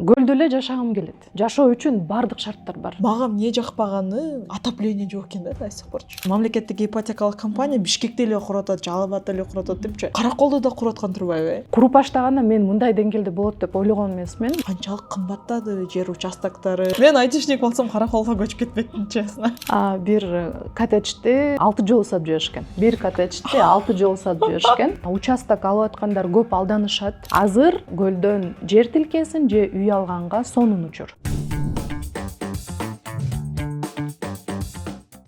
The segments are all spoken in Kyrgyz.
көлдө эле жашагым келет. Жашоо үчүн баардык шарттар бар. Мага эмне жакпаганы отопление жок экен да до сих порчу. Мамлекеттик ипотекалык компания Бишкекте эле куруп атат, Жалал Абадта эле куруп атат депчи. Караколдо да куруп аткан турбайбы? Куруп баштаганда мен мындай деңгээлде болот деп ойлогон эмесмин. Канчалык кымбаттады жер участоктору. Мен айтишник болсом Караколго көчүп кетпекмин, честно. Бир коттеджди 6 жыл сатып жиберишкен. Бир коттеджди 6 жыл сатып жиберишкен. Участок алып аткандар көп алданышат. Азыр көлдөн жер тилкесин же үй алганга сонун учур.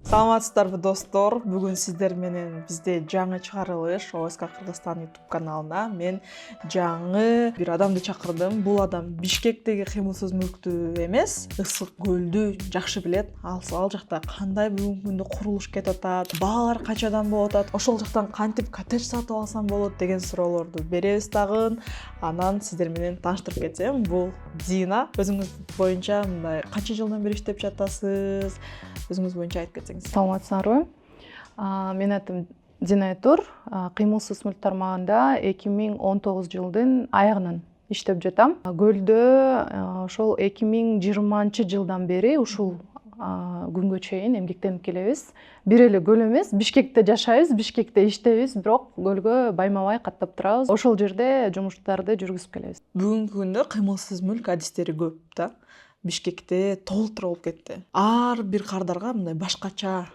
Саламатсыздарбы достор. Бүгүн сиздер менен бизде жаңы чыгарылыш ОСК Кыргызстан YouTube каналына мен жаңы бир адамды чакырдым. Бул адам Бишкектеги кыймылсыз мүлктү эмес, Ысык көлдү жакшы билет. Ал жакта кандай бүгүнкү күндө курулуш кетип атат, баалар канчадан болуп атат, ошол жактан кантип коттедж сатып алсам болот деген суроолорду беребиз дагы. Анан сиздер менен тааныштырып кетсем, бул Дина. Өзүңүз боюнча мындай канча жылдан бери иштеп жатасыз? Өзүңүз боюнча айтып кетсеңиз. Саламатсыздарбы? Менин атым Дина Тур. Кыймылсыз мүлк тармагында 2019 жылдын аягынан иштеп жатам. Көлдө ошол 2020 жылдан бери ушул күнгө чейин эмгектенип келебиз. Бир эле көл эмес, Бишкекте жашайбыз, Бишкекте иштейбиз, бирок көлгө байма-бай каттап турабыз. Ошол жерде жумуштарды жүргүзүп келебиз. Бүгүнкү күндө кыймылсыз мүлк адистери көп да. Бишкекте толтура болуп кетти. Ар бир кардарга мындай башкача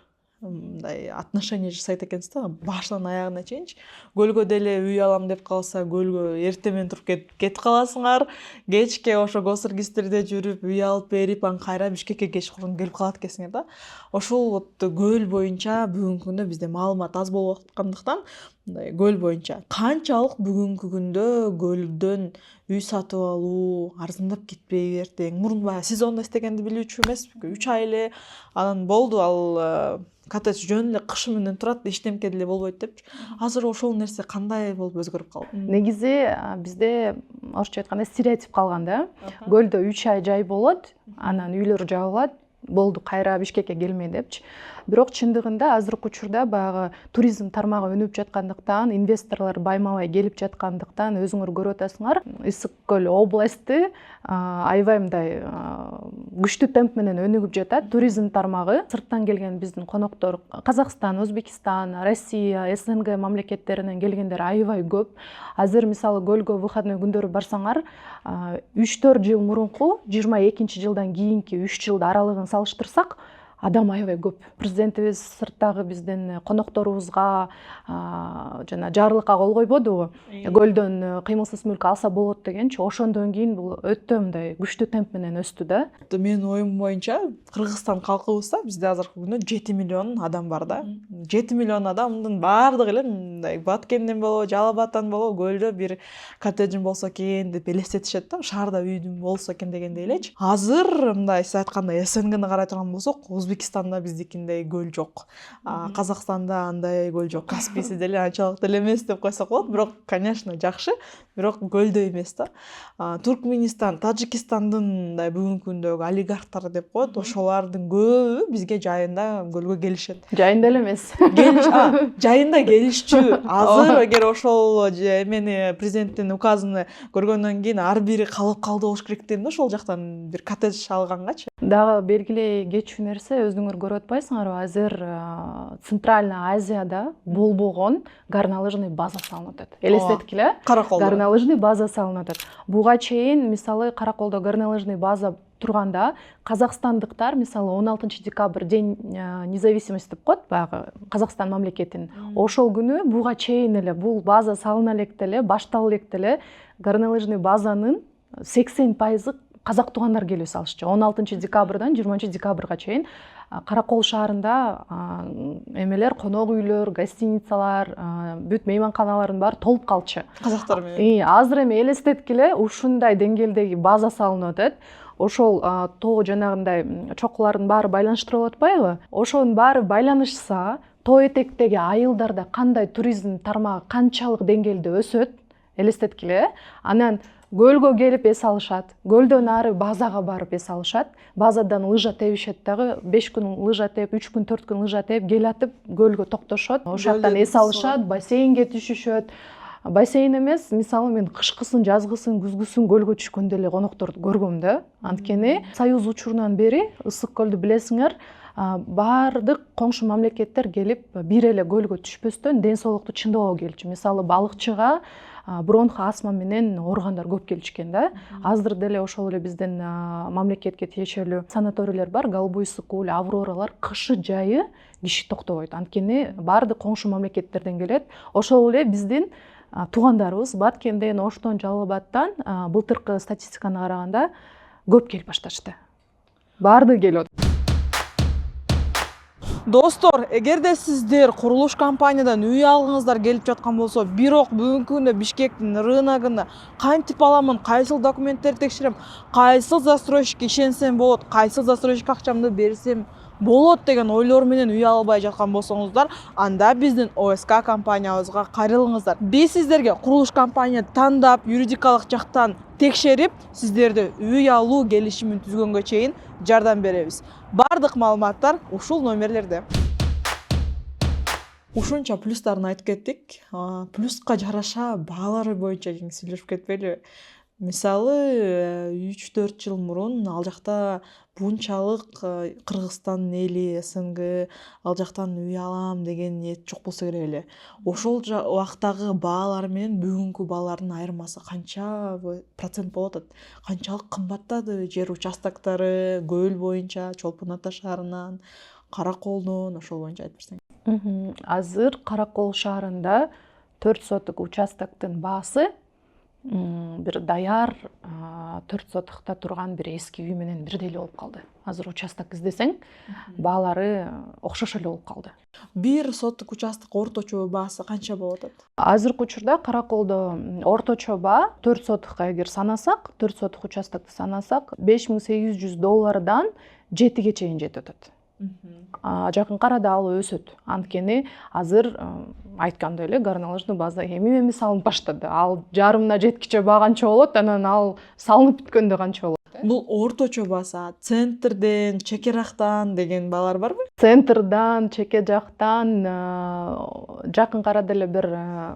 мындай отношение жасайт экенсиз да, башынан аягына чейинчи. Көлгө деле үй алам деп калса, көлгө эртең менен туруп кетип каласыңар. Кечке ошо госрегистрде жүрүп, үй алып берип, анан кайра Бишкекке кеч курун келип калат экенсиңер да. Ошол вот көл боюнча бүгүнкү күндө бизде маалымат аз болуп аткандыктан, мындай көл боюнча канчалык бүгүнкү күндө көлдөн үй сатып алуу арзандап кетпейби эртең? Мурун баягы сезондо истегенди билүүчү эмеспи? 3 ай эле анан болду, ал коттедж жөн эле кышы менен турат, эчтемке деле болбойт депчи. Азыр ошол нерсе кандай болуп өзгөрүп калды? Негизи бизде орусча айтканда стереотип калган да. Көлдө 3 ай жай болот, анан үйлөр жабылат, болду кайра Бишкекке келмей депчи. Бирок чындыгында азыркы учурда баягы туризм тармагы өнүп жаткандыктан, инвесторлор байма-бай келип жаткандыктан өзүңөр көрүп атасыңар, Ысык көл областы аябай мындай күчтүү темп менен өнүгүп жатат. Туризм тармагы сырттан келген биздин коноктор, Казакстан, Өзбекстан, Россия, СНГ мамлекеттеринен келгендер аябай көп. Азыр мисалы көлгө выходной күндөрү барсаңар, 3-4 жыл мурунку 22 жылдан кийинки 3 жылды аралыгын салыштырсак, адам аябай көп. Президентибиз сырттагы биздин конокторубузга жана жарлыкка кол койбодубу? Көлдөн кыймылсыз мүлк алса болот дегенчи. Ошондон кийин бул өтө мындай күчтүү темп менен өстү да. Менин оюм боюнча, Кыргызстан калкыбызда бизде азыркы күндө 7 миллион адам бар да. 7 миллион адамдын баардыгы эле мындай Баткенден болобу, Жалал Абадтан болобу, көлдө бир коттеджин болсо экен деп элестетишет да. Шаарда үйдүн болсо экен дегендей элечи. Азыр мындай сиз айткандай СНГны карай турган болсок, Өзбекстанда биздикиндей көл жок. Казакстанда андай көл жок. Каспийси деле анчалык деле эмес деп койсок болот, бирок конечно жакшы, бирок көлдөй эмес да. Туркменистан, Тажикстандын мындай бүгүнкү күндөгү олигархтар деп коет, ошолардын көбү бизге жайында көлгө келишет. Жайында эле эмес. Жайында келишчү. Азыр эгер ошол эмени президенттин указын көргөндөн кийин ар бири калып калды болуш керек дейм да, ошол жактан бир коттедж алгангачы. Дагы белгилей кетчү нерсе, өзүңөр көрүп атпайсыңарбы, азыр Центральный Азияда болбогон горнолыжный база салынып атат. Элестеткиле? Караколдо горнолыжный база салынып атат. Буга чейин мисалы Караколдо горнолыжный база турганда казакстандыктар мисалы 16 декабрь день независимости деп коет, баягы Казакстан мамлекетинин. Ошол күнү буга чейин эле бул база салына электе эле, баштала электе эле горнолыжный базанын 80% казак туугандар келип салышчу. 16 декабрдан 20 декабрга чейин Каракол шаарында эмелер, конок үйлөр, гостиницалар, бүт мейманканалардын баары толуп калчу. Казактар менен. Азыр эми элестеткиле ушундай деңгээлдеги база салынып атат. Ошол тоо жанагындай чокулардын баары байланыштырылып атпайбы? Ошонун баары байланышса, тоо этектеги айылдарда кандай туризм тармагы канчалык деңгээлде өсөт? Элестеткиле. Анан көлгө келип эс алышат. Көлдөн ары базага барып эс алышат. Базадан лыжа тебишет дагы, 5 күн лыжа теп, 3 күн, 4 күн лыжа теп, келатып көлгө токтошот. Ошол жактан эс алышат, бассейнге түшүшөт. бассейн эмес, мисалы мен кышкысын, жазгысын, күзгүсүн көлгө түшкөндө эле конокторду көргөм да. Анткени Союз учурунан бери Ысык көлдү билесиңер, баардык коңшу мамлекеттер келип бир эле көлгө түшпөстөн ден соолукту чыңдабоо келчү. Мисалы балыкчыга бронх астма менен ооругандар көп келишкен да. Азыр деле ошол эле биздин мамлекетке тиешелүү санаторийлер бар, Голубой Сокуль, Авроралар, кышы жайы киши токтобойт. Анткени баардык коңшу мамлекеттерден келет. Ошол эле биздин туугандарыбыз Баткенден, Оштон, Жалал Абадтан былтыркы статистиканы караганда көп келип башташты. Баардыгы келип атат. Достор, эгерде сиздер курулуш компаниядан үй алгыңыздар келип жаткан болсо, бирок бүгүнкү күндө Бишкектин рыногунда кантип аламын, кайсыл документтерди текшерем, кайсыл застройщикке ишенсем болот, кайсыл застройщикке акчамды берсем болот деген ойлор менен үй албай жаткан болсоңуздар, анда биздин ОСК компаниябызга кайрылыңыздар. Биз сиздерге курулуш компания тандап, юридикалык жактан текшерип, сиздерди үй алуу келишимин түзгөнгө чейин жардам беребиз. Бардык маалыматтар ушул номерлерде. Ушунча плюстарын айтып кеттик. Плюска жараша баалары боюнча сүйлөшүп кетпейлиби? Мисалы 3-4 жыл мурун ал жакта бунчалык Кыргызстан эли, СНГ ал жактан үй алам деген ниет жок болсо керек эле. Ошол убактагы баалар менен бүгүнкү баалардын айырмасы канча процент болот атат? Канчалык кымбаттады жер участоктору көл боюнча, Чолпон Ата шаарынан, Караколдон, ошол боюнча айтып берсең. Азыр Каракол шаарында 4 соток участоктун баасы бир даяр 4 сотукта турган бир эски үй менен бирдей эле болуп калды. Азыр участок издесең, баалары окшош эле болуп калды. 1 соттук участок орточо баасы канча болот атат? Азыркы учурда Караколдо орточо баа 4 сотукка эгер санасак, 4 сотук участокты санасак, $5800 7ге чейин жетип атат. Жакынкы арада ал өсөт. Анткени азыр айткандай эле гаражный база эми салынып баштады. Ал жарымына жеткиче баганча болот, анан ал салынып бүткөндө канча болот? Бул орточо баса центрден, чеке жактан деген баалар барбы? Центрдан, чеке жактан жакынкы арада эле бир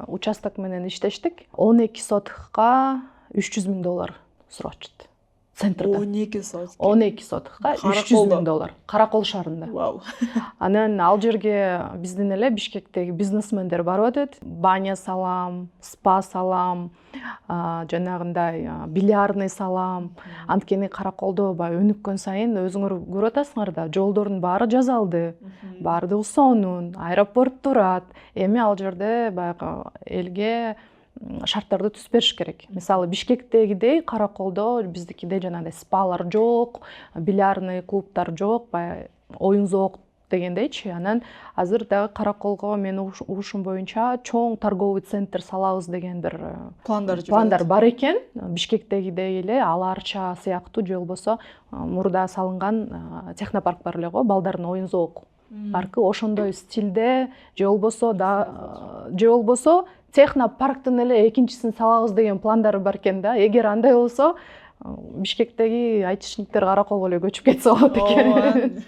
участок менен иштештик. 12 сотукка $300,000 сурашчу. Центрда 12 соток. 12 сотукка $300,000. Каракол шаарында. Вау. Анан ал жерге биздин эле Бишкектеги бизнесмендер барып атат. Баня салам, спа салам, жанагындай бильярдный салам. Анткени Караколдо баягы өнүккөн сайын өзүңөр көрүп атасыңар да, жолдордун баары жасалды. Баардыгы сонун, аэропорт турат. Эми ал жерде баягы элге шарттарды түзүп бериш керек. Мисалы Бишкектегидей Караколдо биздикидей жанагындай спалар жок, бильярдный клубтар жок, баягы оюн зоок дегендейчи. Анан азыр дагы Караколго менин угушум боюнча чоң торговый центр салабыз деген бир пландар бар экен. Бишкектегидей эле Аларча сыяктуу же болбосо мурда салынган технопарк бар эле го, балдардын оюн зоок паркы ошондой стилде же болбосо технопарктын эле экинчисин салабыз деген пландары бар экен да. Эгер андай болсо Бишкектеги айтишниктер Караколго эле көчүп кетсе болот экен.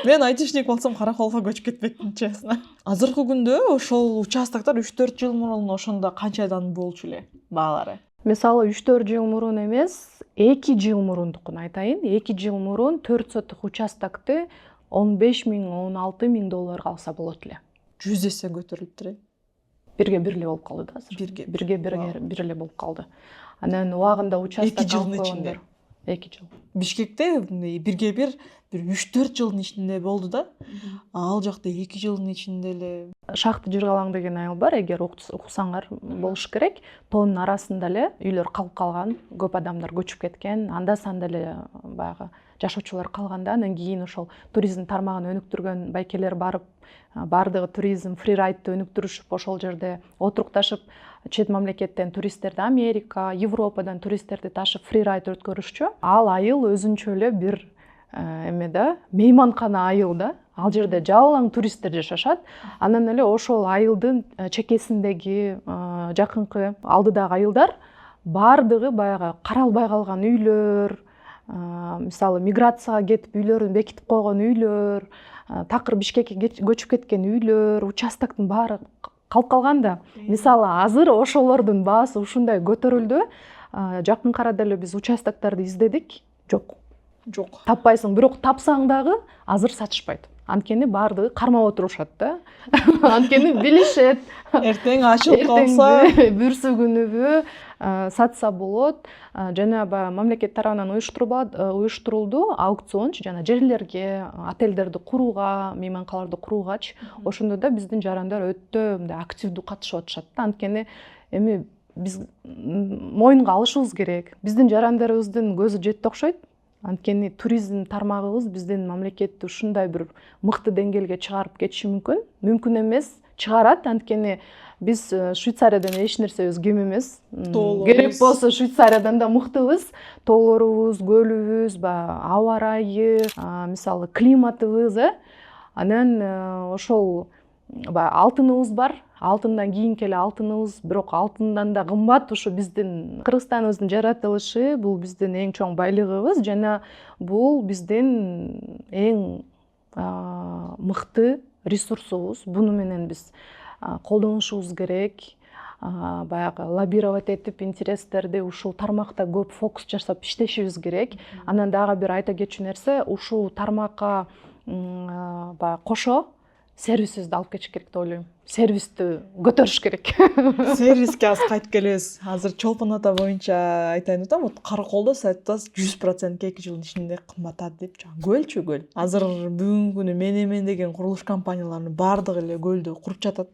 Мен айтишник болсом Караколго көчүп кетпекмин, честно. Азыркы күндө ошол участоктор 3-4 жыл мурун ошондо канчадан болчу эле баалары? Мисалы 3-4 жыл мурун эмес, 2 жыл мурундукун айтайын. 2 жыл мурун 4 сотук участокты $15,000–16,000 алса болот эле. 100 эсе көтөрүлүптүр. Бирге бир эле болуп калды да азыр. Бирге бир эле болуп калды. Анан убагында участок 2 жылдын ичинде. 2 жыл. Бишкекте бирге бир 3-4 жылдын ичинде болду да. Ал жакта 2 жылдын ичинде эле. Шахты Жыргалаң деген айыл бар, эгер уксаңар болуш керек. Тоонун арасында эле үйлөр калып калган, көп адамдар көчүп кеткен, анда-санда эле баягы жашоочулар калганда, анан кийин ошол туризм тармагын өнүктүргөн байкелер барып, баардыгы туризм фрирайдты өнүктүрүшүп, ошол жерде отурукташып, чет мамлекеттен туристтерди, Америка, Европадан туристтерди ташып фрирайд өткөрүшчү. Ал айыл өзүнчө эле бир эме да, мейманкана айыл да. Ал жерде жалаң туристтер жашашат. Анан эле ошол айылдын чекесиндеги жакынкы алдыдагы айылдар баардыгы баягы каралбай калган үйлөр, мисалы миграцияга кетип үйлөрүн бекитип койгон үйлөр, такыр Бишкекке көчүп кеткен үйлөр, участоктун баары калып калган да. Мисалы азыр ошолордун баасы ушундай көтөрүлдү. Жакын арада эле биз участокторду издедик. Жок. Таппайсың, бирок тапсаң дагы азыр сатышпайт. Анткени баардыгы кармап отурушат да. Анткени билишет. Эртең ачылып калса, бүрсү күнүбү сатса болот. Жана баягы мамлекет тарабынан уюштурулду аукциончу, жана жерлерге, отелдерди курууга, мейманкаларды куруугачы. Ошондо да биздин жарандар өтө мындай активдүү катышып атышат да. Анткени эми биз моюнга алышыбыз керек. Биздин жарандарыбыздын көзү жетти окшойт. Анткени туризм тармагыбыз биздин мамлекетти ушундай бир мыкты деңгээлге чыгарып кетиши мүмкүн. Мүмкүн эмес, чыгарат. Анткени биз Швейцариядан эч нерсебиз кем эмес. Керек болсо Швейцариядан да мыктыбыз. Тоолорубуз, көлүбүз, аба ырайы, мисалы климатыбыз, анан ошол алтыныбыз бар. Алтындан кийинки эле алтыныбыз, бирок алтындан да кымбат ушу биздин Кыргызстаныбыздын жаратылышы, бул биздин эң чоң байлыгыбыз жана бул биздин эң мыкты ресурсубуз. Буну менен биз колдонушубуз керек. Баягы лоббировать этип интерестерди ушул тармакта көп фокус жасап иштешибиз керек. Анан дагы бир айта кетчү нерсе, ушул тармакка баягы кошо сервисибизди алып кетиш керек деп ойлойм. Сервисти көтөрүш керек. Сервиске аз кайтып келебиз. Азыр Чолпон ата боюнча айтайын деп атам. Караколдо сайт атасы 100% 2 жылдын ичинде кымбаттады деп. Көлчү көл. Азыр бүгүнкү күнү Мен деген курулуш компанияларынын баардыгы эле көлдү куруп жатат.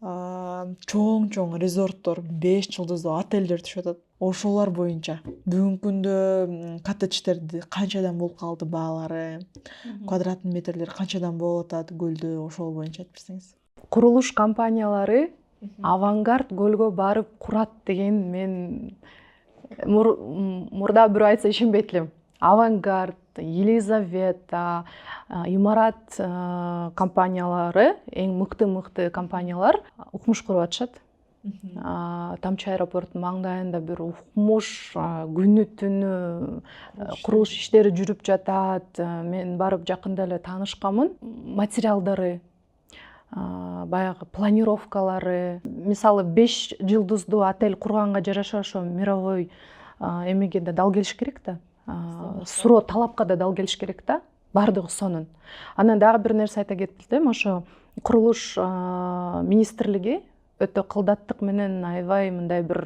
Чоң резорттор, 5 жылдыздуу отелдер түшүп атат. Ошолор боюнча бүгүнкү күндө коттедждерди канчадан болуп калды баалары, квадрат метрлери канчадан болуп атат көлдө, ошол боюнча айтып берсеңиз. Курулуш компаниялары авангард көлгө барып курат деген мен мурда бирөө айтса ишенбейт элем. Авангард, Елизавета, имарат компаниялары, эң мыкты компаниялар укмуш куруп атышат. Тамчы аэропорттун маңдайында бир укмуш күнү түнү курулуш иштери жүрүп жатат. Мен барып жакында эле таанышканмын. Материалдары, баягы планировкалары, мисалы 5 жылдыздуу отель курганга жараша ошо мировой эмеге да дал келиш керек да. Суроо талапка да дал келиш керек да. Бардыгы сонун. Анан дагы бир нерсе айта кетем, ошо курулуш министрлиги өтө кылдаттык менен аябай мындай бир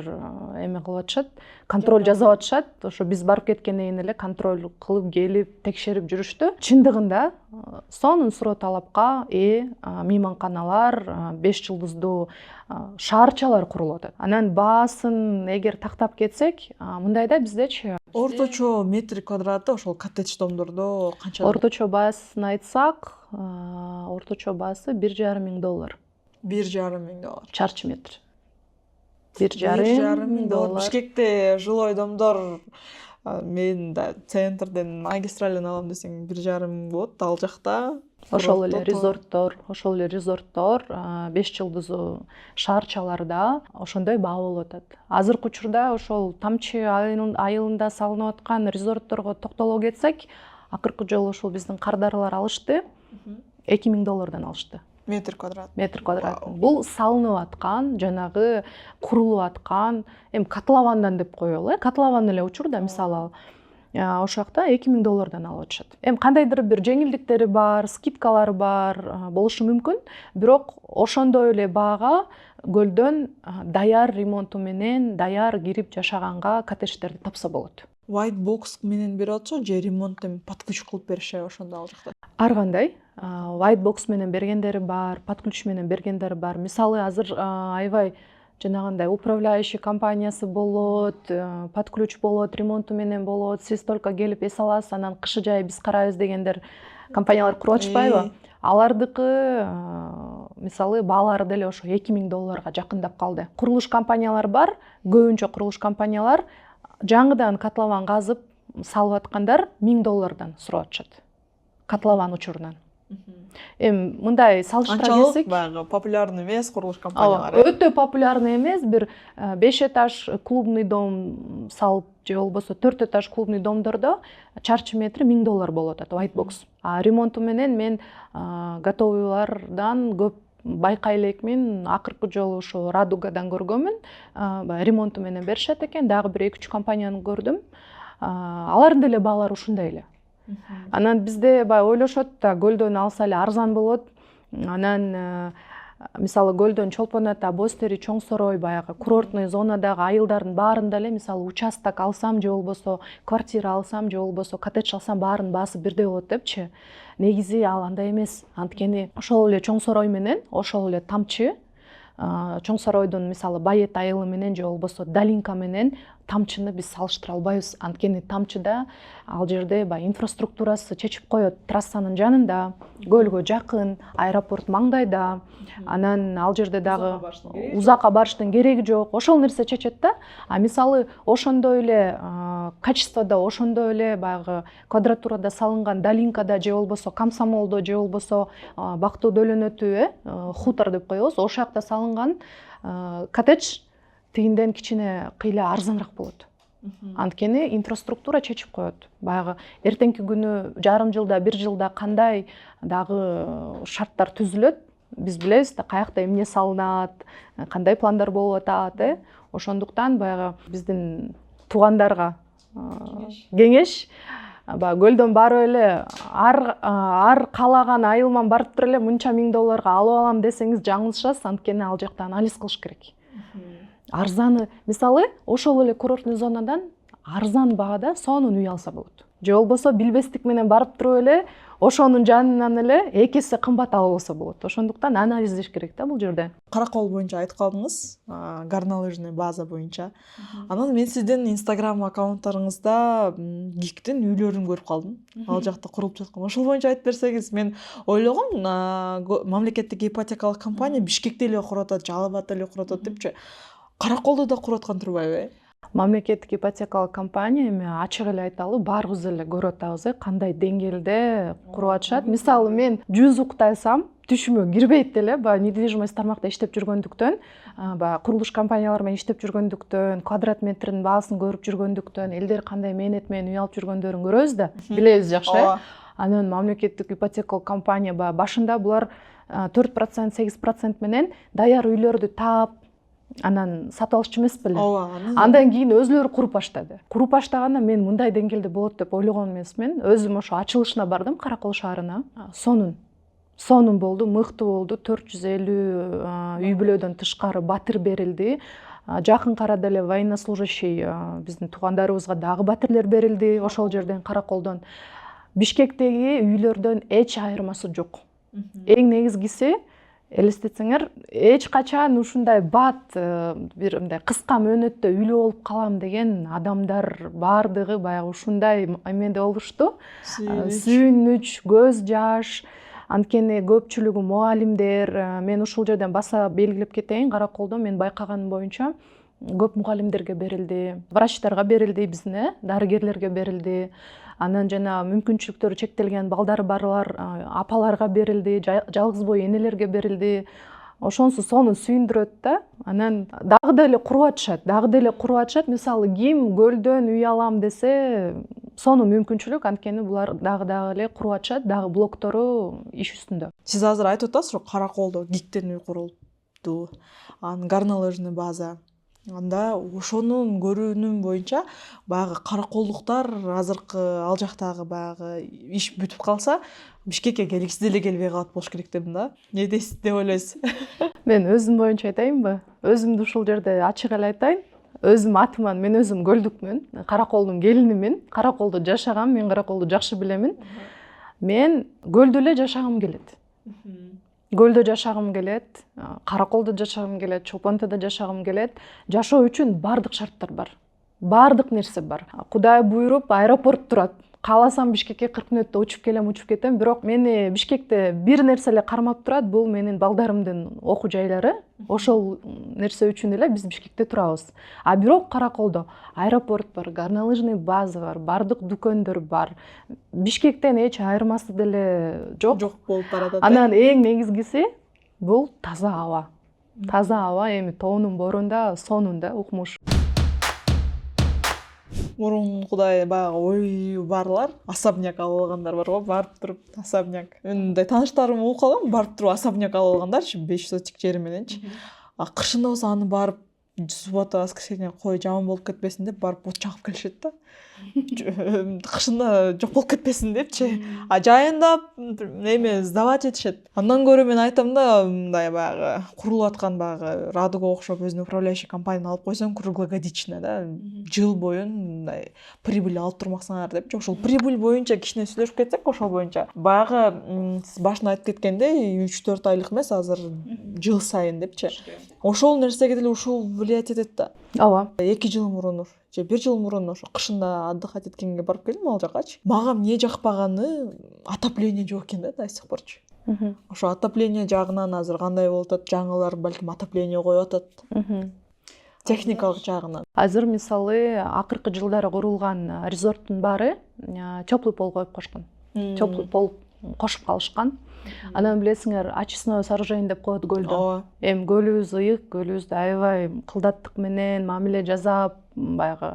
эме кылып атышат, контроль жасап атышат. Ошо биз барып кеткенден кийин эле контроль кылып келип текшерип жүрүштү. Чындыгында сонун суроо талапка ээ мейманканалар, 5 жылдыздуу шаарчалар курулуп атат. Анан баасын эгер тактап кетсек, мындай да биздечи орточо метр квадраты ошол коттедж домдордо канча? Орточо баасын айтсак, орточо баасы $1,5 миң. $1,5 чарчы метр. $1,5 миң. Бишкекте жилой домдор, мен да центрден магистрален алам десең 1,5 миң болот. Ал жакта ошол эле резорттор, 5 жылдыздуу шаарчаларда ошондой баа болуп атат. Азыркы учурда ошол Тамчы айылында салынып аткан резортторго токтоло кетсек, акыркы жолу ошол биздин кардарлар алышты. $2,000 алышты. Метр квадрат. Бул салынып аткан, жанагы курулуп аткан, котловандан деп коелу. Котлован эле учурда мисалы ошол жакта $2,000 алып атышат. Кандайдыр бир жеңилдиктери бар, скидкалары бар болушу мүмкүн, бирок ошондой эле баага көлдөн даяр ремонту менен, даяр кирип жашаганга коттедждерди тапса болот. White box менен берип атышат же ремонттон под ключ кылып беришет ошондо ал жакта? Ар кандай. White box менен бергендери бар, под ключ менен бергендери бар. Мисалы азыр аябай жанагындай управляющий компаниясы болот, под ключ болот, ремонту менен болот, сиз только келип эс аласыз, анан кышы жай биз карайбыз дегендер компаниялар куруп атышпайбы? Алардыкы мисалы баалары деле ошо $2,000 жакындап калды. Курулуш компаниялар бар, көбүнчө курулуш компаниялар жаңыдан котлован казып салып аткандар $1,000 сурап атышат. Котлован учурунан. Мындай салыштыра келсек, баягы популярный эмес курулуш компаниялары. Өтө популярный эмес, бир 5 этаж клубный дом салып же болбосо 4 этаж клубный домдордо чарчы метри $1,000 болот атат, white box. Ремонту менен мен готовыйлардан көп байкай элек мен акыркы жолу ошо Радугадан көргөнмүн. Баягы ремонту менен беришет экен. Дагы бир 2-3 компанияны көрдүм. Алардын деле баалары ушундай эле. Анан бизде баягы ойлошот да, көлдөн алса эле арзан болот. Анан мисалы көлдөн Чолпон Ата, Бостери, Чоң Сорой баягы курортный зонадагы айылдардын баарында эле мисалы участок алсам же болбосо квартира алсам же болбосо коттедж алсам баарынын баасы бирдей болот депчи. Негизи ал андай эмес. Анткени ошол эле Чоң Сорой менен ошол эле Тамчы, Чоң Соройдун мисалы Байет айылы менен же болбосо Далинка менен Тамчыны биз салыштыра албайбыз. Анткени Тамчыда ал жерде баягы инфраструктурасы чечип коет. Трассанын жанында, көлгө жакын, аэропорт маңдайда. Анан ал жерде дагы узакка барыштын кереги жок. Ошол нерсе чечет да. А мисалы ошондой эле качестводо, ошондой эле баягы квадратурада салынган Далинкада же болбосо Комсомолдо же болбосо Бактуу Дөлөнөтү, хутор деп коебуз. Ошол жакта салынган коттедж тигинден кичине кыйла арзаныраак болот. Анткени инфраструктура чечип коет. Баягы эртеңки күнү жарым жылда, 1 жылда кандай дагы шарттар түзүлөт, биз билебиз да, каякта эмне салынат, кандай пландар болуп атат. Ошондуктан баягы биздин туугандарга кеңеш, баягы көлдөн барып эле ар каалаган айылман барып туруп эле мынча $1000 алып алам десеңиз жаңылышасыз. Анткени ал жакта анализ кылыш керек. Арзаны, мисалы, ошол эле курортный зонадан арзан баада сонун үй алса болот. Же болбосо билбестик менен барып туруп эле ошонун жанынан эле 2 эсе кымбат алып алса болот. Ошондуктан анализ издеш керек да бул жерде. Каракол боюнча айтып калдыңыз, горнолыжный база боюнча. Анан мен сиздин Instagram аккаунттарыңызда гиктин үйлөрүн көрүп калдым. Ал жакта курулуп жаткан. Ошол боюнча айтып берсеңиз, мен ойлогом, мамлекеттик ипотекалык компания Бишкекте эле куруп атат, Жалал Абадта эле куруп атат депчи. Караколдо да куруп аткан турбайбы? Мамлекеттик ипотекалык компания эми ачык эле айталы, баарыбыз эле көрүп атабыз, кандай деңгээлде куруп атышат. Мисалы, мен 100 уктайсам, түшүмө кирбейт эле, баягы недвижимость тармакта иштеп жүргөндүктөн, баягы курулуш компаниялары менен иштеп жүргөндүктөн, квадрат метрдин баасын көрүп жүргөндүктөн, элдер кандай мээнет менен үй алып жүргөндөрүн көрөбүз да, билебиз жакшы. Анан мамлекеттик ипотекалык компания баягы башында булар 4%, 8% менен даяр үйлөрдү таап, анан сатып алышчу эмес беле. Андан кийин өзүлөрү куруп баштады. Куруп баштаганда мен мындай деңгээлде болот деп ойлогон эмесмин. Өзүм ошо ачылышына бардым, Каракол шаарына. Сонун болду, мыктуу болду. 450 үй бүлөдөн тышкары батир берилди. Жакын арада эле военнослужащий биздин туугандарыбызга дагы батирлер берилди. Ошол жерден Караколдон. Бишкектеги үйлөрдөн эч айырмасы жок. Эң негизгиси, элестетсеңер, эч качан ушундай бат бир мындай кыска мөөнөттө үйлүү болуп калам деген адамдар баардыгы баягы ушундай эменде болушту. Сүйүнүч, көз жаш. Анткени көпчүлүгү мугалимдер. Мен ушул жерден баса белгилеп кетейин, Караколдо мен байкаганым боюнча көп мугалимдерге берилди, врачтарга берилди, биздин дарыгерлерге берилди. Анан жана мүмкүнчүлүктөрү чектелген балдары барлар апаларга берилди, жалгыз бой энелерге берилди. Ошонсу сонун сүйүндүрөт да. Анан дагы деле куруп атышат. Мисалы, ким көлдөн үй алам десе, сонун мүмкүнчүлүк, анткени булар дагы эле куруп атышат, дагы блоктору иш үстүндө. Сиз азыр айтып атасыз, Караколдо гиктен үй курулду, горнолыжный база. Анда ошонун көрүүнүм боюнча баягы караколдуктар азыркы ал жактагы баягы иш бүтүп калса, Бишкекке келгиси деле келбей калат болуш керек дедим да. Не дейсиз деп ойлойсуз? Мен өзүм боюнча айтайынбы? Өзүмдү ушул жерде ачык эле айтайын. Өзүм атыман, мен өзүм көлдүкмүн, Караколдун келинимин. Караколдо жашагам, мен Караколду жакшы билемин. Мен көлдө эле жашагым келет. Көлдө жашагым келет, Караколдо жашагым келет, Чолпон Атада жашагым келет. Жашоо үчүн бардык шарттар бар. Бардык нерсе бар. Кудай буйруп, аэропорт турат. Кааласам Бишкекке 40 мүнөттө учуп кетем, бирок мени Бишкекте бир нерсе эле кармап турат, бул менин балдарымдын окуу жайлары. Ошол нерсе үчүн эле биз Бишкекте турабыз. А бирок Караколдо аэропорт бар, горнолыжный база бар, бардык дүкөндөр бар. Бишкектен эч айырмасы деле жок болуп баратат. Анан эң негизгиси бул таза аба. Таза аба, эми тоонун борунда сонун да, укмуш. мурун кудай баягы ою барлар особняк алып алгандар бар го, барып туруп особняк. Мен мындай тааныштарым болуп калган, барып туруп особняк алып алгандарчы 5 сотик жери мененчи. Кышында болсо аны барып суббота воскресенье кой жаман болуп кетпесин деп барып от жагып келишет да. Кышында жок болуп кетпесин депчи. Жайындап эме сдавать этишет. Андан көрө мен айтам да, мындай баягы курулуп аткан баягы Радуга окшоп өзүнүн управляющий компанияны алып койсоң круглогодично да, жыл бою мындай прибыль алып турмаксыңар депчи. Ошол прибыль боюнча кичине сүйлөшүп кетсек, ошол боюнча баягы сиз башында айтып кеткендей 3-4 айлык эмес, азыр жыл сайын депчи. Ошол нерсеге деле ушул влиять этет да. Ооба. 2 жыл мурун же 1 жыл мурун ошо кышында отдыхать эткенге барып келдим ал жакачы. Мага эмне жакпаганы отопление жок экен да до сих порчу. Ошо отопление жагынан азыр кандай болуп атат, жаңылар балким отопление коюп атат. Техникалык жагынан. Азыр мисалы акыркы жылдары курулган резорттун баары теплый пол коюп кошкон. Теплый пол кошуп калышкан. Анан билесиңер, очистное сооружение деп коет көлдө. Эми көлүбүз ыйык, көлүбүздү аябай кылдаттык менен мамиле жасап, баягы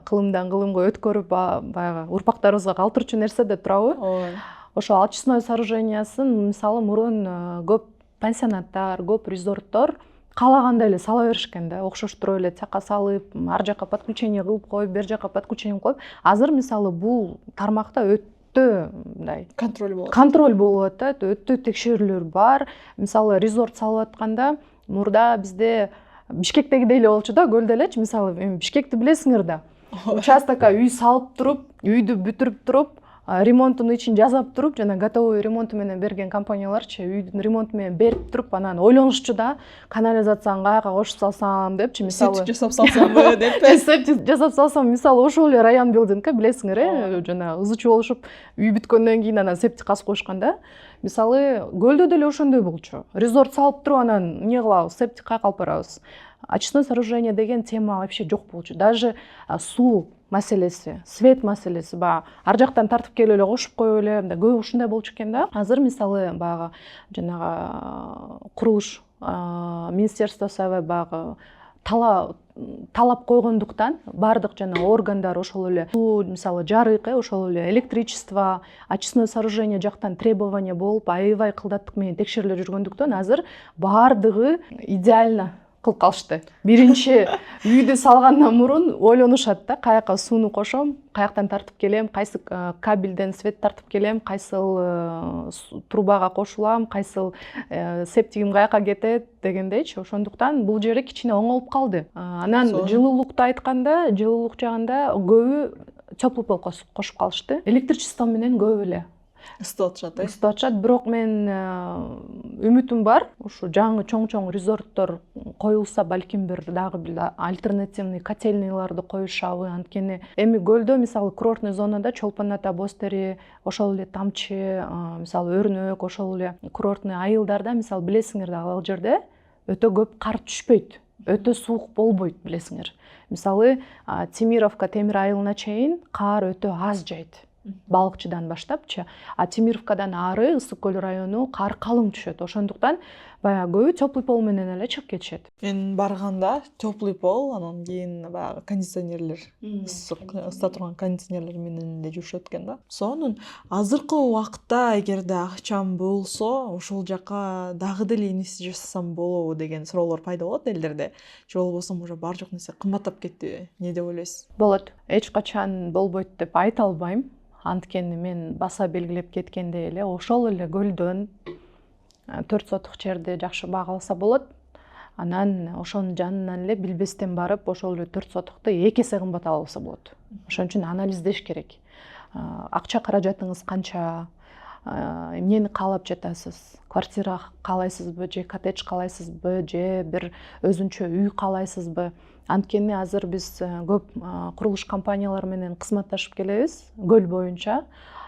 кылымдан кылымга өткөрүп, баягы урпактарыбызга калтырчу нерсе деп турабы? Ошо очистное сооружениясын мисалы мурун көп пансионаттар, көп резорттор каалагандай эле сала беришкен да, окшоштуруп эле цака салып, ар жака подключение кылып коюп, бер жака подключение коюп. Азыр мисалы бул тармакта мындай контроль болуп атат, өтө текшерүүлөр бар. Мисалы резорт салып атканда мурда бизде Бишкектегидей эле болчу да, көлдө элечи. Мисалы Бишкекти билесиңер да. Участокко үй салып туруп, үйдү бүтүрүп туруп, ремонтун ичин жасап туруп, жана готовый ремонту менен берген компанияларчы үйдүн ремонту менен берип туруп, анан ойлонушчу да, канализацияны каяка кошуп салсам депчи, мисалы. Септик жасап салсамбы деп. Септик жасап салсам, мисалы ошол эле район билдингке билесиңер, жана ызычуу болушуп, үй бүткөндөн кийин анан септик казып коюшкан да. Мисалы көлдө деле ошондой болчу. Резорт салып туруп, анан эмне кылабыз, септик каяка алып барабыз. Очистное сооружение деген тема вообще жок болчу. Даже суу маселеси, свет маселеси баягы ар жактан тартып келип эле кошуп коюп эле, көп ушундай болчу экен да. Азыр мисалы баягы жанагы курулуш министерствосу аябай баягы талап койгондуктан баардык жана органдар ошол эле суу, мисалы жарык, ошол эле электричество, очистное сооружение жактан требование болуп, аябай кылдаттык менен текшерилип жүргөндүктөн азыр баардыгы идеально кылып калышты. Биринчи үйдү салгандан мурун ойлонушат да, каяка сууну кошом, каяктан тартып келем, кайсы кабелден свет тартып келем, кайсыл трубага кошулам, кайсыл септигим каяка кетет дегендейчи. Ошондуктан бул жери кичине оңолуп калды. Анан жылуулукту айтканда, жылуулук жагында көбү теплый пол кошуп калышты. Электричество менен көп эле ысытып атышат. Бирок мен үмүтүм бар, ушу жаңы чоң резорттор коюлса, балким дагы бир альтернативный котельныйларды коюшабы. Анткени эми көлдө мисалы курортный зонада Чолпон Ата, Бостери, ошол эле Тамчы, мисалы Өрнөк, ошол эле курортный айылдарда мисалы билесиңер да, ал жерде өтө көп кар түшпөйт, өтө суук болбойт билесиңер. Мисалы Темировка Темир айылына чейин кар өтө аз жайт. Балыкчыдан баштапчы, а Темировкадан ары Ысык көл району кар калың түшөт. Ошондуктан баягы көбү теплый пол менен эле чыгып кетишет. Мен барганда теплый пол, анан кийин баягы кондиционерлер, ысыта турган кондиционерлер менен эле жүрүшөт экен да. Сонун азыркы убакытта эгерде акчам болсо, ошол жака дагы деле инвестиция жасасам болобу деген суроолор пайда болот элдерде. Же болбосо уже бар жок нерсе кымбаттап кетти, эмне деп ойлойсуз? Болот. Эч качан болбойт деп айта албайм. Анткени мен баса белгилеп кеткендей эле ошол эле көлдөн 4 сотук жерди жакшы багаласа болот. Анан ошонун жанынан эле билбестен барып, ошол эле 4 сотукту 2 эсе кымбат алса болот. Ошон үчүн анализдеш керек. Акча каражатыңыз канча, эмнени каалап жатасыз? Квартира каалайсызбы, же коттедж каалайсызбы, же бир өзүнчө үй каалайсызбы? Анткени азыр биз көп курулуш компаниялар менен кызматташып келебиз, көл боюнча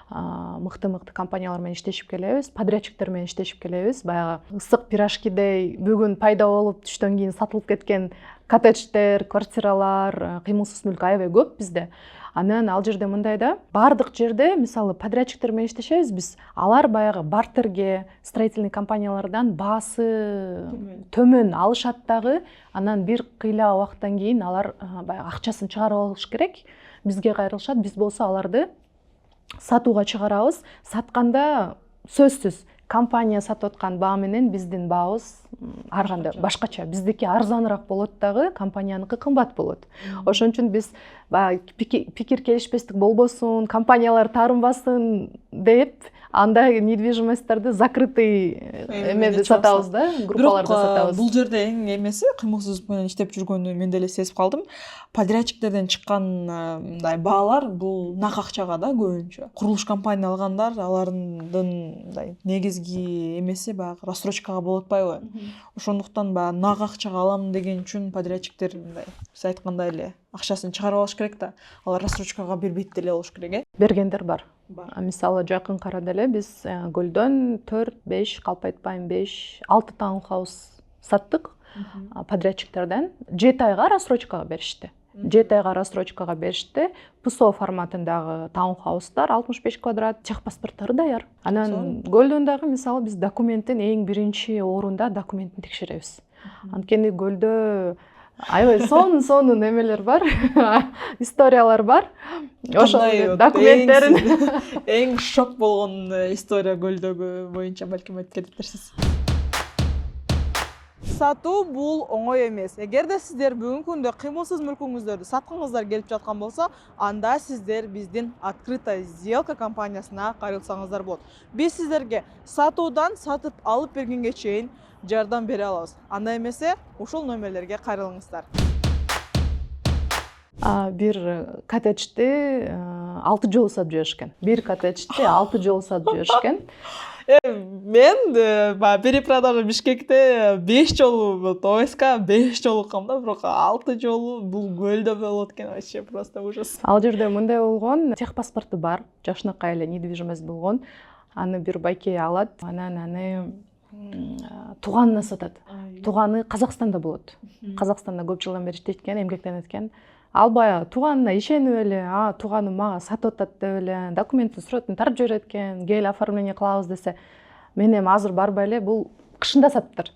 мыкты компаниялар менен иштешип келебиз, подрядчиктер менен иштешип келебиз. Баягы ысык пирожкидей бүгүн пайда болуп түштөн кийин сатылып кеткен коттедждер, квартиралар, кыймылсыз мүлк аябай көп бизде. Анан ал жерде мындай да, бардык жерде мисалы подрядчиктер менен иштешебиз биз. Алар баягы бартерге, строительный компаниялардан баасы төмөн алышат дагы. Анан бир кыйла убакыттан кийин алар баягы акчасын чыгарып алыш керек. бизге кайрылышат, биз болсо аларды сатууга чыгарабыз. Сатканда сөзсүз компания сатып аткан баа менен биздин баабыз ар кандай башкача. Биздики арзаныраак болот дагы, компанияныкы кымбат болот. Ошон үчүн биз баягы пикир келишпестик болбосун, компаниялар таарынбасын деп андай недвижимостьтерди закрытый эмеде сатабыз да, группаларда сатабыз. Бул жерде эң эмеси кыймылсыздык менен иштеп жүргөндү мен деле сезип калдым. Подрядчиктерден чыккан мындай баалар бул нак акчага да көбүнчө. Курулуш компания алгандар, алардын мындай негизги эмеси баягы рассрочкага болуп атпайбы? Ошондуктан баягы нак акчага алам деген үчүн подрядчиктер мындай сиз айткандай эле акчасын чыгарып алыш керек да. Алар рассрочкага бербейт деле болуш керек, Бергендер бар. Мисалы жакын арада эле биз Көлдөн 4-5, калп айтпайм 5-6 таунхаус саттык подрядчиктерден. 7 айга рассрочкага беришти. 7 айга рассрочкага беришти. ПСО форматындагы таунхаустар 65 квадрат, техпаспорттары даяр. Анан Көлдөн дагы мисалы биз документтин эң биринчи орунда документин текшеребиз. Анткени Көлдө аябай сонун эмелер бар, историялар бар. Ошол документтерин эң шок болгон история Көлдөгү боюнча балким айтып кетиптирсиз. Сатуу бул оңой эмес. Эгерде сиздер бүгүнкү күндө кыймылсыз мүлкүңүздөрдү саткыңыздар келип жаткан болсо, анда сиздер биздин открытая сделка компаниясына кайрылсаңыздар болот. Биз сиздерге сатуудан сатып алып бергенге чейин жардам бере алабыз. Анда эмесе ушул номерлерге кайрылыңыздар. Бир коттеджди 6 жолу сатып жиберишкен. Бир коттеджди 6 жолу сатып жиберишкен. Мен перепродажа Бишкекте 5 жолу ОСК 5 жолу уккам да, бирок 6 жолу бул Көлдө болот экен, вообще просто ужас. Ал жерде мындай болгон, техпаспорту бар, жашынакай эле недвижимость болгон. Аны бир байке алат, анан аны тууганына сатат. Тууганы Казакстанда болот. Казакстанда көп жылдан бери иштейт экен, эмгектенет экен. Ал баягы тууганына ишенип эле, тууганым мага сатып атат деп эле, документтин суратын тарып жиберет экен, кел оформление кылабыз десе, мен эми азыр барбай эле, бул кышында сатыптыр.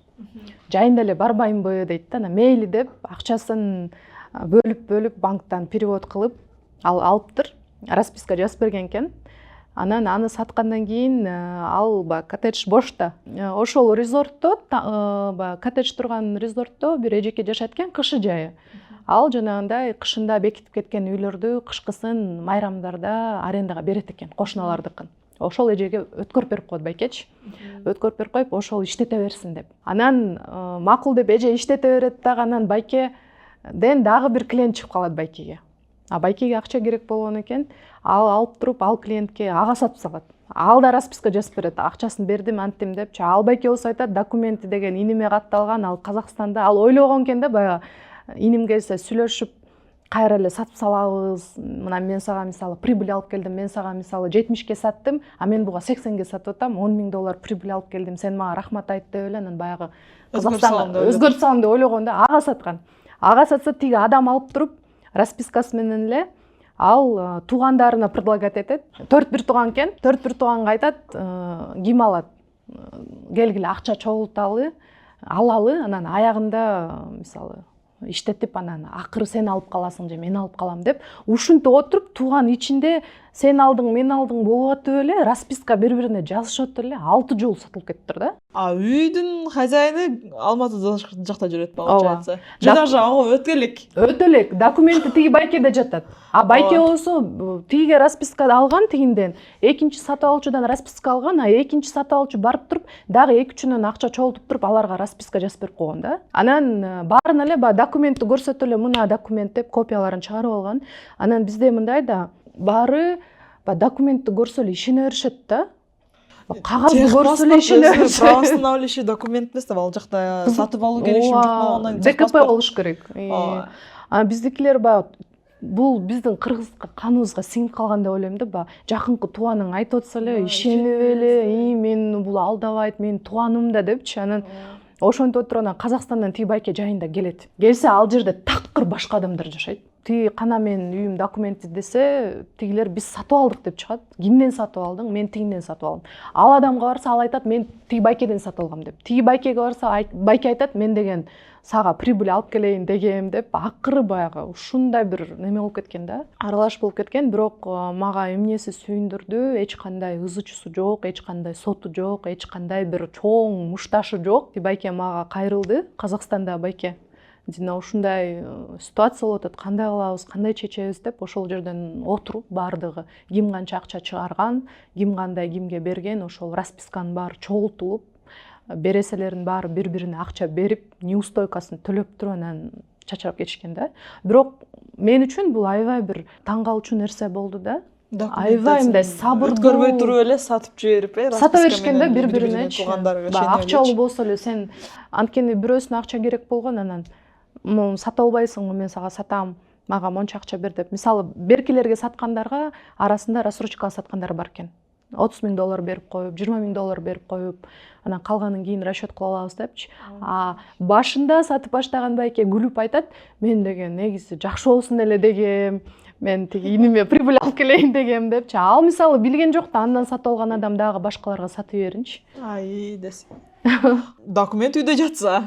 Жайында эле барбаймбы дейт да, ана мейли деп акчасын бөлүп банктан перевод кылып алыптыр, расписка жазып берген экен. Анан аны саткандан кийин ал коттедж бошто. Ошол резортто, коттедж турган резортто бир эжеке жашайт экен, кышы жайы. Ал жанагындай кышында бекитип кеткен үйлөрдү кышкысын майрамдарда арендага берет экен, кошуналардыкын. Ошол эжеге өткөрүп берип коет байкеч. Өткөрүп берип коюп, ошол иштете берсин деп. Анан макул деп эже иштете берет дагы, анан байкеден дагы бир клиент чыгып калат байкеге. Байкеге акча керек болгон экен, ал алып туруп, ал клиентке ага сатып салат. Ал да расписка жазып берет, акчасын бердим, анттим депчи. Ал байке болсо айтат, документи деген иниме катталган, ал Казакстанда, ал ойлогон экен да, баягы иним келсе сүйлөшүп, кайра эле сатып салабыз. Мына мен сага мисалы прибыль алып келдим, мен сага мисалы 70ке саттым, мен буга 80ке сатып атам, $10,000 прибыль алып келдим, сен мага рахмат айт деп эле, анан баягы Казакстанга өзгөртүп салам деп ойлогонда ага саткан. Ага сатса тиги адам алып туруп, распискасы менен эле ал туугандарына предлагать этет. 4-1 тууган экен, 4-1 тууганга айтат, ким алат? Келгиле акча чогулталы, алалы, анан аягында мисалы иштетип, анан акыры сен алып каласың же мен алып калам деп ушинтип отуруп, тууган ичинде сен алдың, мен алдың болуп атып эле, расписка бири-бирине жазышып эле 6 жолу сатылып кетиптир да. Үйдүн хозяйны Алматы жакта жүрөт получается. Жана ага өтө элек. Документи тиги байкеде жатат. Байке болсо тиге расписка алган тигинден, экинчи сатып алуучудан расписка алган, экинчи сатып алуучу барып туруп, дагы 2-3-үнөн акча чогултуп туруп, аларга расписка жазып берип койгон да. Анан баарын эле документти көрсөтүп эле, мына документ деп копияларын чыгарып алган. Анан бизде мындай да, баары документти көрсө эле ишене беришет да. Кагазды көрсө эле ишене беришет. Правоустанавливающий документ эмес, ал жакта сатып алуу келишим жок болгондон ДКП болуш керек. Биздикилер бул биздин кыргыз каныбызга сиңип калган деп ойлойм да. Жакынкы тууганың айтып атса эле, ишенип эле, мен бул алдабайт, мен тууганым да депчи. Анан ошентип отуруп, анан Казакстандан тиги байке жайында келет. Келсе ал жерде такыр башка адамдар жашайт. тиги кана менин үйүм документти десе, тигилер биз сатып алдык деп чыгат. Кимден сатып алдың? Мен тигинден сатып алдым. Ал адамга барса, ал айтат, мен тиги байкеден сатып алгам деп. Тиги байкеге барса, байке айтат, мен деген сага прибыль алып келейин дегем деп, акыры баягы ушундай бир неме болуп кеткен да. Аралаш болуп кеткен, бирок мага эмнеси сүйүндүрдү, эч кандай ызычусу жок, эч кандай соту жок, эч кандай бир чоң мушташы жок. Байке мага кайрылды, Казакстанда байке. Жана ушундай ситуация болуп атат, кандай кылабыз, кандай чечебиз деп ошол жерден отуруп баардыгы ким канча акча чыгарган, ким кандай кимге берген, ошол расписканын баары чогултулуп, береселердин баары бири-бирине акча берип, неустойкасын төлөп туруп анан чачырап кетишкен да. Бирок мен үчүн бул аябай бир таң калуучу нерсе болду да. Аябай мындай сабырдуу, өткөрбөй туруп эле сатып жиберип, сата беришкен да бири-бирине. Туугандарга акчалуу болсо эле сен анткени бирөөсүнө акча керек болгон, анан сата албайсыңбы, мен сага сатам, мага монча акча бер деп. Мисалы, беркилерге саткандарга арасында рассрочкага саткандар бар экен. $30,000 берип коюп, $20,000 берип коюп, анан калганын кийин расчет кылып алабыз депчи. Башында сатып баштаган байке күлүп айтат, мен деген негизи жакшы болсун эле дегем, мен тиги иниме прибыль алып келейин дегем депчи. Ал мисалы билген жок да, андан сатып алган адам дагы башкаларга сатып беринчи. Ай десе. Документ үйдө жатса,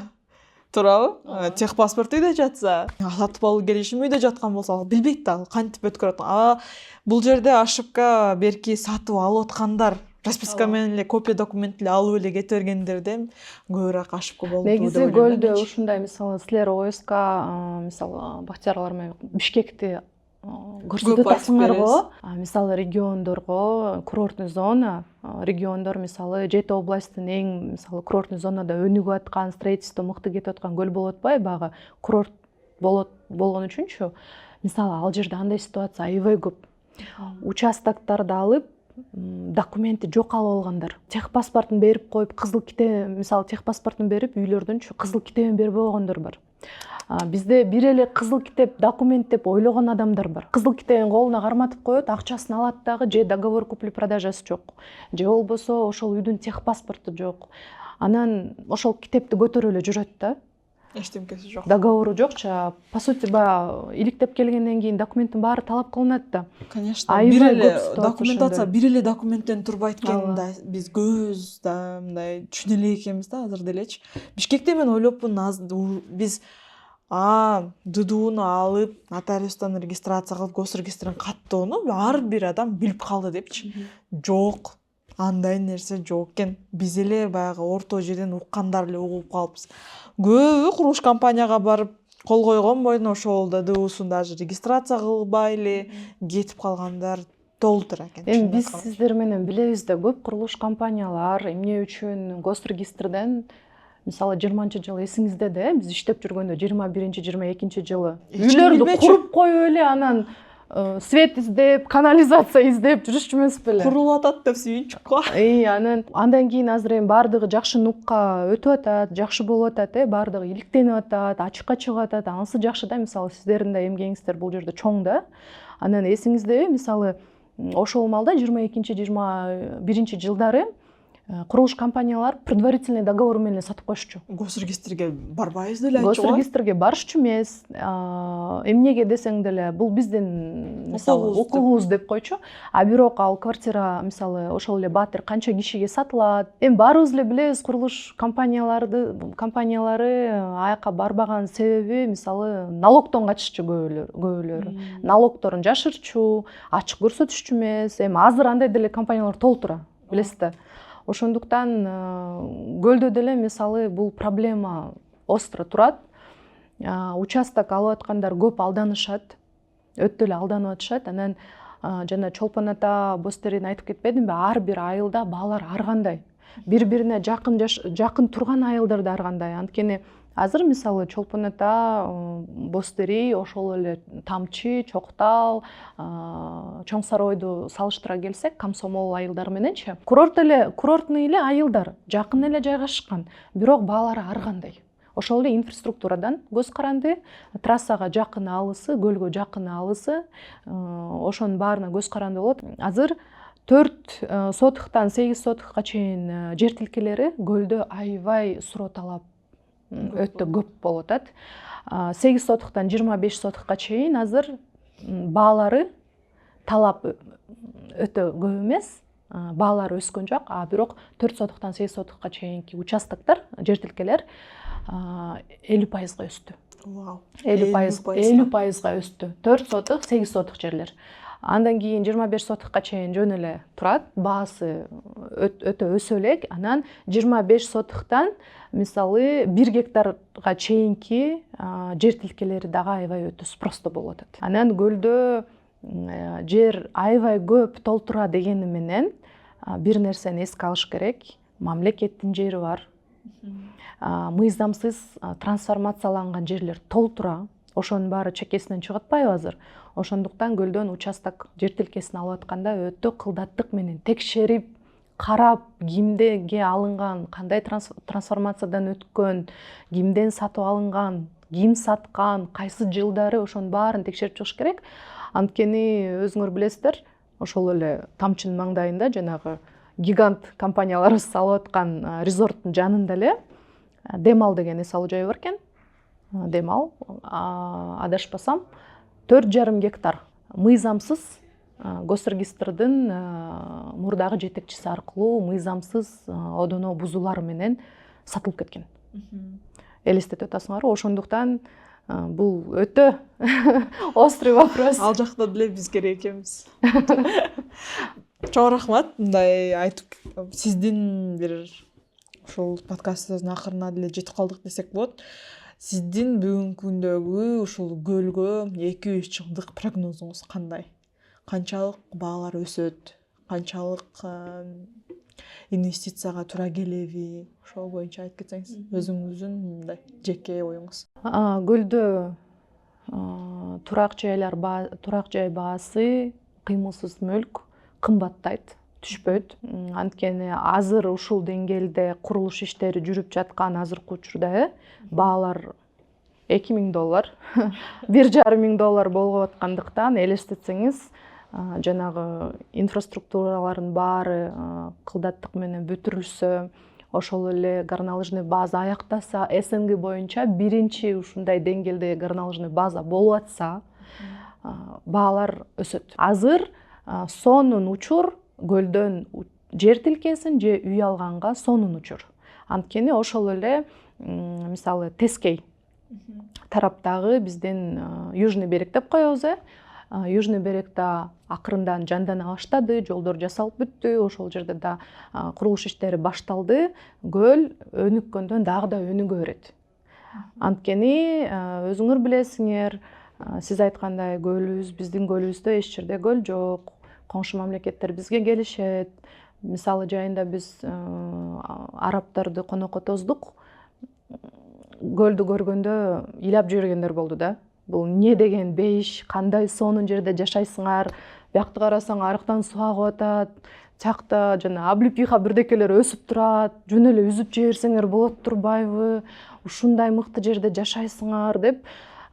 туурабы? Техпаспорт үйдө жатса, сатып алуу келишим үйдө жаткан болсо, ал билбейт да, ал кантип өткөрөт. Бул жерде ошибка берки сатып алып аткандар, расписка менен эле копия документ эле алып эле кете бергендерден көбүрөөк ошибка болду деп ойлойм. Негизи көлдө ушундай, мисалы, силер ОСК, мисалы, Бактияр менен Бишкекти көрсөтүп атасыңарбы? Мисалы, региондорго курортный зона, региондор мисалы жети областтын эң мисалы курортный зонада өнүгүп аткан, строительство мыкты кетип аткан көл болуп атпайбы? Багы курорт болгон үчүнчү, мисалы, ал жерде андай ситуация аябай көп. Участокторду алып, документи жок алып алгандар. Техпаспортун берип коюп, кызыл ките, мисалы, техпаспортун берип, үйлөрдөнчү кызыл китебин бербей койгондор бар. Бизде бир эле кызыл китеп документ деп ойлогон адамдар бар. Кызыл китебин колуна карматып коет, акчасын алат дагы, же договор купли-продажасы жок, же болбосо ошол үйдүн техпаспорту жок. Анан ошол китепти көтөрүп эле жүрөт да. Эчтемкеси жок. Договору жокчу. По сути, иликтеп келгенден кийин документтин баары талап кылынат да. Конечно. Бир эле документация, бир эле документтен турбайт экенин да биз көбүбүз да мындай түшүнө элек экенбиз да азыр делечи. Бишкекте мен ойлопмун, биз ДДУну алып, нотариустан регистрация кылып, госрегистрин каттоону ар бир адам билип калды депчи. Жок. Андай нерсе жок экен. Биз эле баягы орто жерден уккандар эле угуп калыпбыз. Көбү курулуш компанияга барып кол койгон бойдон ошол ДДУсун даже регистрация кылбай эле кетип калгандар толтура экен. Эми биз сиздер менен билебиз да, көп курулуш компаниялар эмне үчүн госрегистрден, мисалы, 20-жылы эсиңизде да, биз иштеп жүргөндө 21-22-жылы үйлөрдү куруп коюп эле, анан свет издеп, канализация издеп жүрүшчү эмес беле? Курулуп атат деп сүйүнчүк го. Андан кийин азыр эми баардыгы жакшы нукка өтүп атат, жакшы болуп атат, баардыгы иликтенип атат, ачыкка чыгып атат. Анысы жакшы да, мисалы, сиздердин да эмгегиңиздер бул жерде чоң да. Анан эсиңиздеби, мисалы, ошол малда 22-21 жылдары курулуш компаниялар предварительный договор менен сатып коюшчу. Госрегистрге барбайбыз деле айтчу го. Госрегистрге барышчу эмес. Эмнеге десең деле, бул биздин мисалы укугубуз деп койчу. Бирок ал квартира, мисалы, ошол эле Батыр канча кишиге сатылат. Эми баарыбыз эле билебиз, курулуш компаниялары аяка барбаган себеби, мисалы, налогдон качышчу көбүлөрү. Налогдорун жашырчу, ачык көрсөтүшчү эмес. Эми азыр андай деле компаниялар толтура, билесиз да. Ошондуктан көлдө деле мисалы бул проблема остро турат. Участок алып аткандар көп алданышат, өтө эле алданып атышат. Анан жана Чолпон ата, Бостерин айтып кетпедимби, ар бир айылда баалар ар кандай. Бири-бирине жакын турган айылдарда ар кандай. Анткени азыр мисалы Чолпон ата, Бостери, ошол эле Тамчы, Чоктал, Чоң Саройду салыштыра келсек, Комсомол айылдары мененчи, курортный эле айылдар, жакын эле жайгашкан, бирок баалары ар кандай. Ошол эле инфраструктурадан көз каранды, трассага жакын алысы, көлгө жакын алысы, ошонун баарына көз каранды болот. Азыр 4 сотыктан 8 сотыкка чейин жер тилкелери көлдө аябай суроо талап өтө көп болуп атат. 8 сотуктан 25 сотукка чейин азыр баалары талап өтө көп эмес, баалары өскөн жок, бирок 4 сотуктан 8 сотукка чейинки участоктор, жер тилкелер 50%га өстү. 50%га өстү. 4 сотук, 8 сотук жерлер. Андан кийин 25 сотукка чейин жөн эле турат, баасы өтө өсө элек. Анан 25 сотуктан мисалы 1 гектарга чейинки жер тилкелери дагы аябай өтө спросто болуп атат. Анан көлдө жер аябай көп толтура дегени менен бир нерсени эске алыш керек. Мамлекеттин жери бар. Мыйзамсыз трансформацияланган жерлер толтура. Ошонун баары чекесинен чыгып атпайбы азыр? Ошондуктан көлдөн участок жер тилкесин алып атканда өтө кылдаттык менен текшерип, карап, кимдеге алынган, кандай трансформациядан өткөн, кимден сатып алынган, ким саткан, кайсы жылдары, ошонун баарын текшерип чыгыш керек. Анткени өзүңөр билесиздер, ошол эле тамчынын маңдайында жанагы гигант компанияларыбыз салып аткан резорттун жанында эле Демал деген эс алуу жайы бар экен. Демал, адашпасам, 4,5 гектар мыйзамсыз госрегистрдин мурдагы жетекчиси аркылуу мыйзамсыз одоно бузуулар менен сатылып кеткен. Элестетип атасыңарбы? Ошондуктан бул өтө острый вопрос. Ал жакта деле биз керек экенбиз. Чоң рахмат, мындай айтып сиздин бир ушул подкастыбыздын акырына деле жетип калдык десек болот. Сиздин бүгүнкү күндөгү ушул көлгө 2-3 жылдык прогнозуңуз кандай? Канчалык баалар өсөт? Канчалык инвестицияга туура келеби? Ошол боюнча айтып кетсеңиз, өзүңүздүн мындай жеке оюңуз. Көлдө турак жай баасы, кыймылсыз мүлк кымбаттайт, түшпөйт. Анткени азыр ушул деңгээлде курулуш иштери жүрүп жаткан азыркы учурда баалар $2,000, $1,500 болуп аткандыктан элестетсеңиз, жанагы инфраструктуралардын баары кылдаттык менен бүтүрүлсө, ошол эле горнолыжный база аяктаса, СНГ боюнча биринчи ушундай деңгээлде горнолыжный база болуп атса, баалар өсөт. Азыр сонун учур көлдөн жер тилкесин же үй алганга сонун учур. Анткени ошол эле мисалы Тескей тараптагы биздин Южный берег деп коебуз. Южный берегде акырындан жандана баштады, жолдор жасалып бүттү, ошол жерде да курулуш иштери башталды. Көл өнүккөндөн дагы да өнүгө берет. Анткени өзүңөр билесиңер, сиз айткандай көлүбүз, биздин көлүбүздө эч жерде көл жок. Коңшу мамлекеттер бизге келишет. Мисалы жайында биз арабтарды конокко тоздук. Көлдү көргөндө ыйлап жүргөндөр болду да. Бул не деген бейиш, кандай сонун жерде жашайсыңар, биякты карасаң арыктан суу агып атат, тиякта жана облепиха бирдекелер өсүп турат, жөн эле үзүп жиберсеңер болот турбайбы, ушундай мыкты жерде жашайсыңар деп,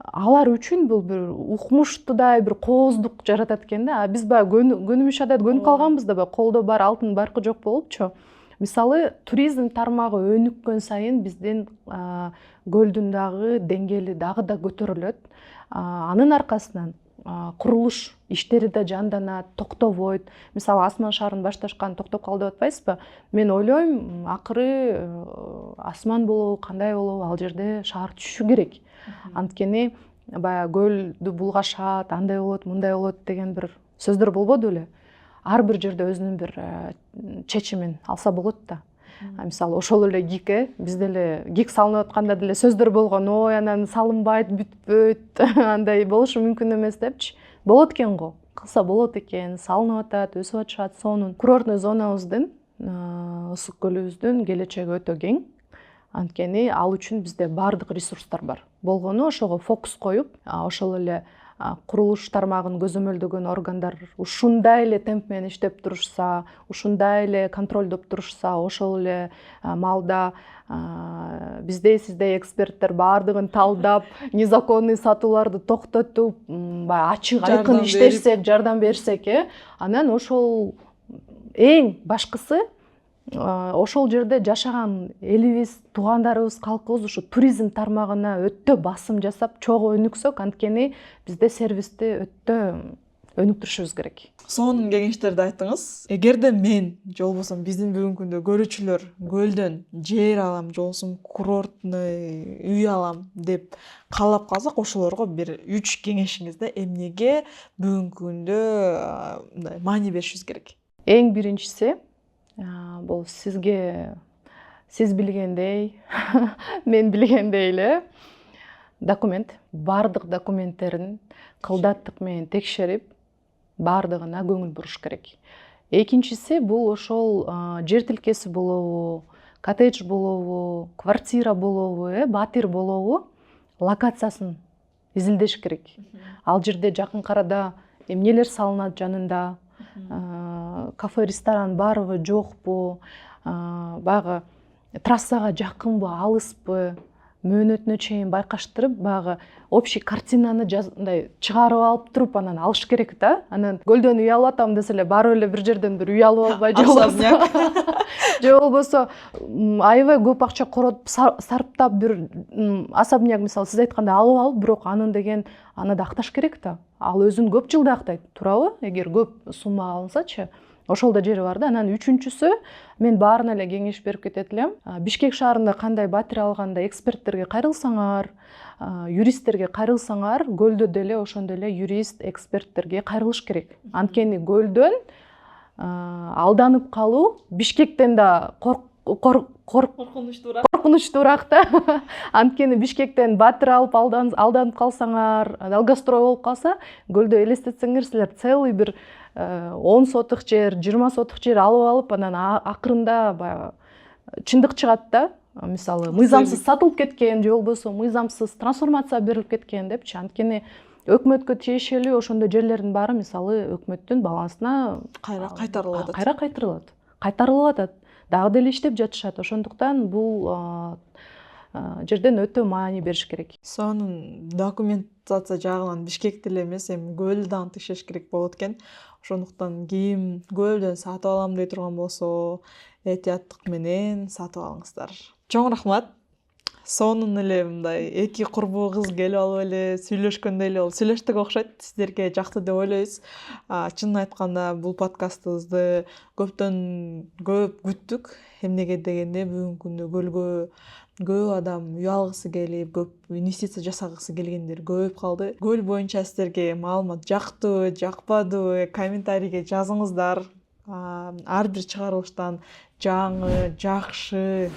алар үчүн бул бир укмуштуудай бир кооздук жаратат экен да. Биз баягы көнүмүш адат көнүп калганбыз да, колдо бар алтын баркы жок болупчу. Мисалы, туризм тармагы өнүккөн сайын биздин көлдүн дагы деңгээли дагы да көтөрүлөт. Анын аркасынан курулуш иштери да жанданат, токтобойт. Мисалы, Асман шаарын башташкан токтоп калды деп атпайсызбы? Мен ойлойм, акыры асман болобу, кандай болобу, ал жерде шаар түшүшү керек. Анткени баягы көлдү булгашат, андай болот, мындай болот деген бир сөздөр болбоду эле. Ар бир жерде өзүнүн бир чечимин алса болот да. Мисалы, ошол эле ГИК, бизде эле ГИК салынып атканда деле сөздөр болгон, ой, анан салынбайт, бүтпөйт, андай болушу мүмкүн эмес депчи. Болот экен го. Кылса болот экен, салынып атат, өсүп атышат, сонун. Курортный зонабыздын, ысык көлүбүздүн келечеги өтө кең. Анткени ал үчүн бизде бардык ресурстар бар. Болгону ошого фокус коюп, ошол эле курулуш тармагын көзөмөлдөгөн органдар ушундай эле темп менен иштеп турушса, ушундай эле контролдоп турушса, ошол эле маалда биздей сиздей эксперттер бардыгын талдап, незаконный сатууларды токтотуп, баягы ачык айкын иштешсек, жардам берсек, анан ошол эң башкысы ошол жерде жашаган элибиз, туугандарыбыз, калкыбыз ушу туризм тармагына өтө басым жасап чогуу өнүксөк, анткени бизде сервисти өтө өнүктүрүшүбүз керек. Сонун кеңештерди айттыңыз. Эгерде мен же болбосо биздин бүгүнкү күндө көрүүчүлөр көлдөн жер алам же болбосо курортный үй алам деп каалап калсак, ошолорго бир 3 кеңешиңизде эмнеге бүгүнкү күндө мындай маани беришибиз керек? Эң биринчиси бул сизге, сиз билгендей мен билгендей эле документ, баардык документтерин кылдаттык менен текшерип, баардыгына көңүл буруш керек. Экинчиси бул ошол жер тилкеси болобу, коттедж болобу, квартира болобу, батир болобу, локациясын изилдеш керек. Ал жерде жакын арада эмнелер салынат жанында, кафе, ресторан барбы, жокпу, баягы трассага жакынбы, алыспы, мөөнөтүнө чейин байкаштырып, баягы общий картинаны мындай чыгарып алып туруп анан алыш керек да. Анан көлдөн үй алып атам десе эле барып эле бир жерден бир үй алып албай, же болбосо аябай көп акча коротуп сарптап бир особняк, мисалы сиз айткандай алып алып, бирок анын деген аны да акташ керек да. Ал өзүн көп жылда актайт, туурабы? Эгер көп сумма алынсачы. Ошол да жери бар да. Анан үчүнчүсү, мен баарына эле кеңеш берип кетет элем. Бишкек шаарында кандай батир алганда эксперттерге кайрылсаңар, юристтерге кайрылсаңар, көлдө деле ошондой эле юрист, эксперттерге кайрылыш керек. Анткени көлдөн алданып калуу Бишкектен да коркунучтуураак да. Анткени Бишкектен батир алып алданып калсаңар, долгострой болуп калса, көлдө элестетсеңер, силер целый бир 10 сотых жер, 20 сотых жер алып, анан акырында баягы чындык чыгат да. Мисалы, мыйзамсыз сатылып кеткен, же болбосо мыйзамсыз трансформация берилип кеткен депчи. Анткени өкмөткө тиешелүү ошондой жерлердин баары, мисалы, өкмөттүн балансына кайтарылып атат. Дагы деле иштеп жатышат. Ошондуктан бул жерден өтө маани бериш керек. Сонун документация жагынан Бишкек деле эмес, эми көлдү дагы текшериш керек болот экен. Ошондуктан ким көлдөн сатып алам дей турган болсо, этияттык менен сатып алыңыздар. Чоң рахмат. Сонун эле мындай эки курбуу кыз келип алып эле сүйлөшкөндөй эле болуп сүйлөштүк окшойт. Сиздерге жакты деп ойлойбуз. Чынын айтканда бул подкастыбызды көптөн көп күттүк. Эмнеге дегенде бүгүнкү күндө көлгө көп адам үй алгысы келип, көп инвестиция жасагысы келгендер көп калды. Көл боюнча сиздерге маалымат жактыбы, жакпадыбы, комментарийге жазыңыздар. Ар бир чыгарылыштан жаңы, жакшы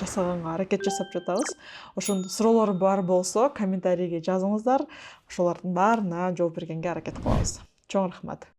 жасаганга аракет жасап жатабыз. Ошондо суроолор бар болсо, комментарийге жазыңыздар. Ошолордун баарына жооп бергенге аракет кылабыз. Чоң рахмат.